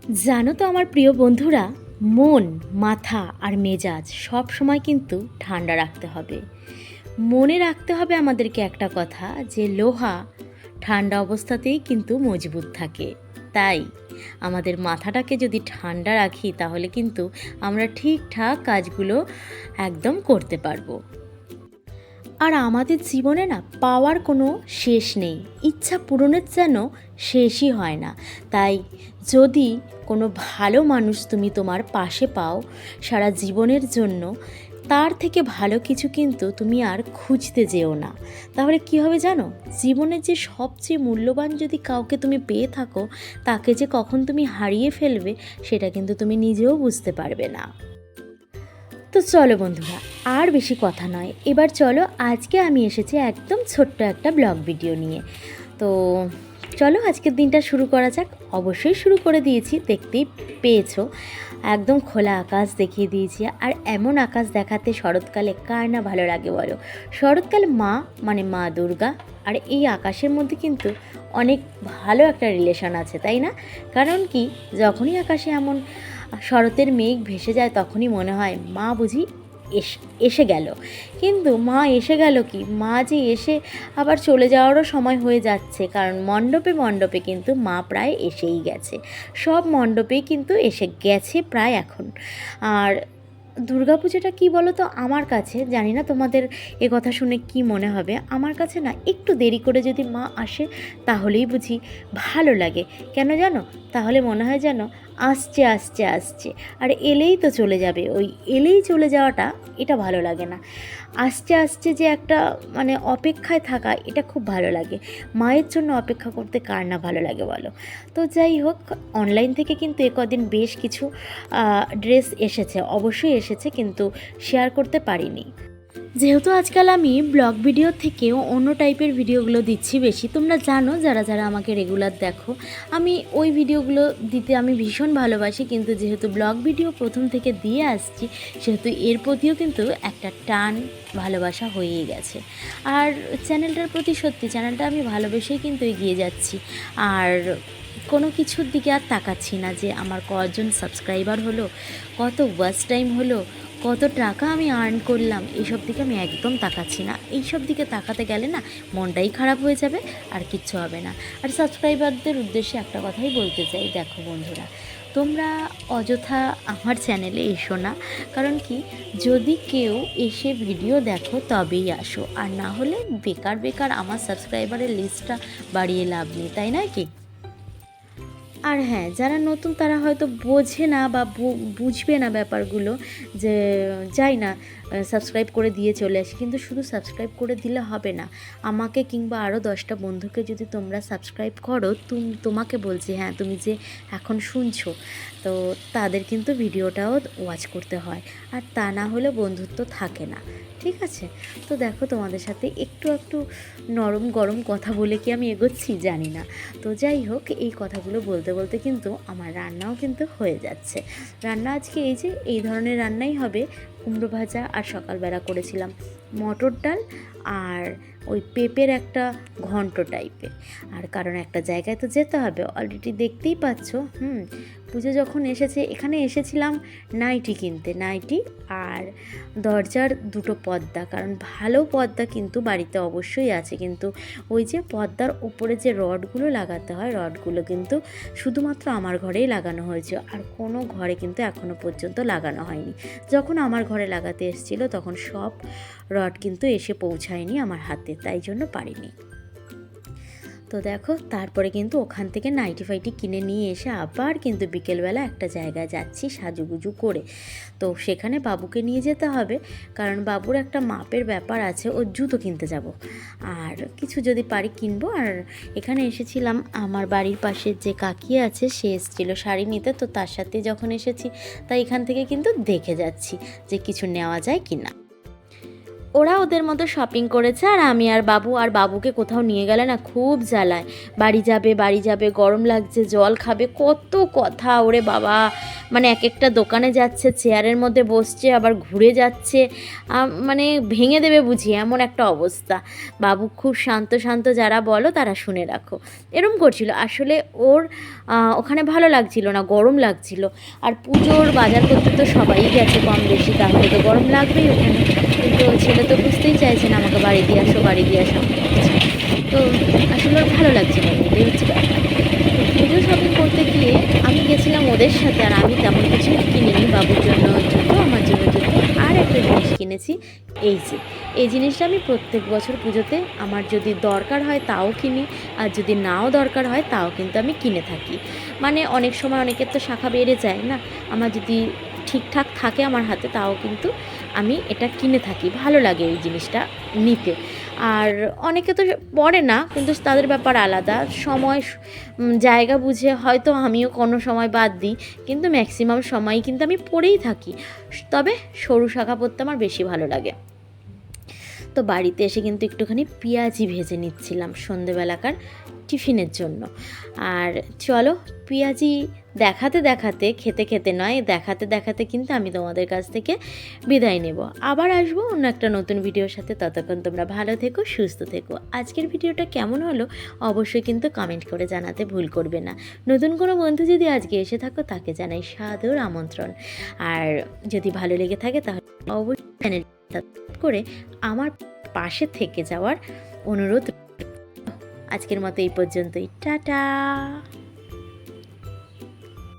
জানো তো আমার প্রিয় বন্ধুরা, মন, মাথা আর মেজাজ সব সময় কিন্তু ঠান্ডা রাখতে হবে। মনে রাখতে হবে আমাদেরকে একটা কথা, যে লোহা ঠান্ডা অবস্থাতেই কিন্তু মজবুত থাকে। তাই আমাদের মাথাটাকে যদি ঠান্ডা রাখি তাহলে কিন্তু আমরা ঠিকঠাক কাজগুলো একদম করতে পারবো। আর আমাদের জীবনে না পাওয়ার কোনো শেষ নেই, ইচ্ছা পূরণের যেন শেষই হয় না। তাই যদি কোনো ভালো মানুষ তুমি তোমার পাশে পাও সারা জীবনের জন্য, তার থেকে ভালো কিছু কিন্তু তুমি আর খুঁজতে যেও না। তাহলে কী হবে জানো, জীবনের যে সবচেয়ে মূল্যবান যদি কাউকে তুমি পেয়ে থাকো, তাকে যে কখন তুমি হারিয়ে ফেলবে সেটা কিন্তু তুমি নিজেও বুঝতে পারবে না। তো চলো বন্ধুরা, আর বেশি কথা নয়, এবার চলো আজকে আমি এসেছি একদম ছোট্ট একটা ব্লগ ভিডিও নিয়ে। তো চলো আজকের দিনটা শুরু করা যাক। অবশ্যই শুরু করে দিয়েছি, দেখতেই পেয়েছো একদম খোলা আকাশ দেখিয়ে দিয়েছি। আর এমন আকাশ দেখাতে শরৎকালে কার না ভালো লাগে বলো। শরৎকালে মানে মা দুর্গা আর এই আকাশের মধ্যে কিন্তু অনেক ভালো একটা রিলেশন আছে, তাই না? কারণ কি, যখনই আকাশে এমন শরতের মেঘ ভেসে যায় তখনই মনে হয় মা বুঝি এসে গেল। কিন্তু মা এসে গেল কি, মা যে এসে আবার চলে যাওয়ারও সময় হয়ে যাচ্ছে, কারণ মণ্ডপে মণ্ডপে কিন্তু মা প্রায় এসেই গেছে। সব মণ্ডপেই কিন্তু এসে গেছে প্রায় এখন। আর দুর্গাপুজোটা কী বলো তো, আমার কাছে, জানি না তোমাদের এ কথা শুনে কি মনে হবে, আমার কাছে না একটু দেরি করে যদি মা আসে তাহলেই বুঝি ভালো লাগে। কেন জানো, তাহলে মনে হয় যেন আসছে আসছে আসছে, আর এলেই তো চলে যাবে, ওই এলেই চলে যাওয়াটা এটা ভালো লাগে না। আসছে আসছে যে একটা মানে অপেক্ষায় থাকা, এটা খুব ভালো লাগে। মায়ের জন্য অপেক্ষা করতে কার না ভালো লাগে বলো। তো যাই হোক, অনলাইন থেকে কিন্তু কদিন বেশ কিছু ড্রেস এসেছে, অবশ্যই এসেছে, কিন্তু শেয়ার করতে পারিনি। যেহেতু আজকাল আমি ব্লগ ভিডিও থেকেও অন্য টাইপের ভিডিওগুলো দিচ্ছি বেশি, তোমরা জানো যারা যারা আমাকে রেগুলার দেখো, আমি ওই ভিডিওগুলো দিতে আমি ভীষণ ভালোবাসি। কিন্তু যেহেতু ব্লগ ভিডিও প্রথম থেকে দিয়ে আসছি, সেহেতু এর প্রতিও কিন্তু একটা টান ভালোবাসা হয়েই গেছে। আর চ্যানেলটার প্রতি সত্যি চ্যানেলটা আমি ভালোবেসেই কিন্তু এগিয়ে যাচ্ছি। আর কোনো কিছুর দিকে আর তাকাচ্ছি না যে আমার কজন সাবস্ক্রাইবার হলো, কত ওয়াচ টাইম হলো, কত টাকা আমি আর্ন করলাম, এইসব দিকে আমি একদম তাকাচ্ছি না। এইসব দিকে তাকাতে গেলে না মনটাই খারাপ হয়ে যাবে, আর কিচ্ছু হবে না। আর সাবস্ক্রাইবারদের উদ্দেশ্যে একটা কথাই বলতে চাই, দেখো বন্ধুরা, তোমরা অযথা আমার চ্যানেলে এসো না। কারণ কি, যদি কেউ এসে ভিডিও দেখো তবেই আসো, আর না হলে বেকার বেকার আমার সাবস্ক্রাইবারের লিস্টটা বাড়িয়ে লাভ নেই, তাই নয় কি? আর হ্যাঁ, যারা নতুন তারা হয়তো বোঝে না বা বুঝবে না ব্যাপারগুলো, যে যাই না সাবস্ক্রাইব করে দিয়ে চলে আসি, কিন্তু শুধু সাবস্ক্রাইব করে দিলে হবে না। আমাকে কিংবা আরও 10টা বন্ধুকে যদি তোমরা সাবস্ক্রাইব করো, তোমাকে বলছি, হ্যাঁ তুমি যে এখন শুনছো, তো তাদের কিন্তু ভিডিওটাও ওয়াচ করতে হয়, আর তা না হলে বন্ধুত্ব থাকে না, ঠিক আছে? তো দেখো, তোমাদের সাথে একটু একটু নরম গরম কথা বলে কি আমি এগোচ্ছি জানি না। তো যাই হোক, এই কথাগুলো বলতে বলতে কিন্তু আমার রান্নাও কিন্তু হয়ে যাচ্ছে। রান্না আজকে এই ধরনের রান্নাই হবে, কুমড়ো ভাজা, আর সকালবেলা করেছিলাম মটর ডাল, আর ওই পেঁপের একটা ঘন্ট টাইপের। আর কারণ একটা জায়গায় তো যেতে হবে, অলরেডি দেখতেই পাচ্ছ। পুজো যখন এসেছে, এখানে এসেছিলাম নাইটি কিনতে, নাইটি আর দরজার দুটো পর্দা, কারণ ভালো পর্দা কিন্তু বাড়িতে অবশ্যই আছে, কিন্তু ওই যে পর্দার উপরে যে রডগুলো লাগাতে হয়, রডগুলো কিন্তু শুধুমাত্র আমার ঘরেই লাগানো হয়েছে, আর কোনো ঘরে কিন্তু এখনও পর্যন্ত লাগানো হয়নি। যখন আমার ঘরে লাগাতে এসেছিলো তখন সব রড কিন্তু এসে পৌঁছায়নি আমার হাতে, তাই জন্য পারিনি। তো দেখো, তারপরে কিন্তু ওখান থেকে নাইটি ফাইটি কিনে নিয়ে এসে আবার কিন্তু বিকেলবেলা একটা জায়গায় যাচ্ছি সাজুগুজু করে। তো সেখানে বাবুকে নিয়ে যেতে হবে, কারণ বাবুর একটা মাপের ব্যাপার আছে, ওর জুতো কিনতে যাব, আর কিছু যদি পারি কিনবো। আর এখানে এসেছিলাম, আমার বাড়ির পাশে যে কাকি আছে সে এসেছিলো শাড়ি নিতে, তো তার সাথে যখন এসেছি তাই এখান থেকে কিন্তু দেখে যাচ্ছি যে কিছু নেওয়া যায় কি না। ওরা ওদের মতো শপিং করেছে, আর আমি আর বাবুকে কোথাও নিয়ে গেলে না খুব জ্বালায়। বাড়ি যাবে, গরম লাগছে, জল খাবে, কত কথা ওরে বাবা। মানে এক একটা দোকানে যাচ্ছে, চেয়ারের মধ্যে বসছে, আবার ঘুরে যাচ্ছে, মানে ভেঙে দেবে বুঝি এমন একটা অবস্থা। বাবু খুব শান্ত শান্ত, যারা বলো তারা শুনে রাখো, এরম করছিল। আসলে ওর ওখানে ভালো লাগছিল না, গরম লাগছিল। আর পুজোর বাজার করতে তো সবাই গেছে কম বেশি, তাহলে তো গরম লাগবেই ওখানে। কিন্তু ছেলে তো বুঝতেই চাইছে না, আমাকে বাড়ি দিয়ে আসো। তো আসলে ওর ভালো লাগছিল না, এটাই হচ্ছে ব্যাপার। তো পুজো শপিং করতে গিয়ে আমি গেছিলাম ওদের সাথে, আর আমি তেমন কিছু কিনিনি। বাবুর জন্য জুতো, আমার জন্য জুতো, আর একটা জিনিস কিনেছি। এই জিনিসটা আমি প্রত্যেক বছর পুজোতে আমার যদি দরকার হয় তাও কিনি, আর যদি নাও দরকার হয় তাও কিন্তু আমি কিনে থাকি। মানে অনেক সময় অনেকের তো শাখা বেড়ে যায় না, আমার যদি ঠিকঠাক থাকে আমার হাতে, তাও কিন্তু আমি এটা কিনে থাকি। ভালো লাগে এই জিনিসটা নিতে। আর অনেকে তো পড়ে না, কিন্তু তাদের ব্যাপার আলাদা। সময় জায়গা বুঝে হয়তো আমিও কোনো সময় বাদ দিই, কিন্তু ম্যাক্সিমাম সময়ই কিন্তু আমি পরেই থাকি। তবে সরু শাখা পরতে আমার বেশি ভালো লাগে। তো বাড়িতে এসে কিন্তু একটুখানি পেঁয়াজি ভেজে নিচ্ছিলাম সন্ধেবেলাকার টিফিনের জন্য। আর চলো, পেঁয়াজি দেখাতে দেখাতে কিন্তু আমি তোমাদের কাছ থেকে বিদায় নেব। আবার আসবো অন্য একটা নতুন ভিডিওর সাথে। ততক্ষণ তোমরা ভালো থেকো, সুস্থ থেকো। আজকের ভিডিওটা কেমন হলো অবশ্যই কিন্তু কমেন্ট করে জানাতে ভুল করবে না। নতুন কোনো বন্ধু যদি আজকে এসে থাকো, তাকে জানাই সাদর আমন্ত্রণ। আর যদি ভালো লেগে থাকে তাহলে অবশ্যই চ্যানেল সাবস্ক্রাইব করে আমার পাশে থেকে যাওয়ার অনুরোধ। আজকের মতো এই পর্যন্তই, টাটা।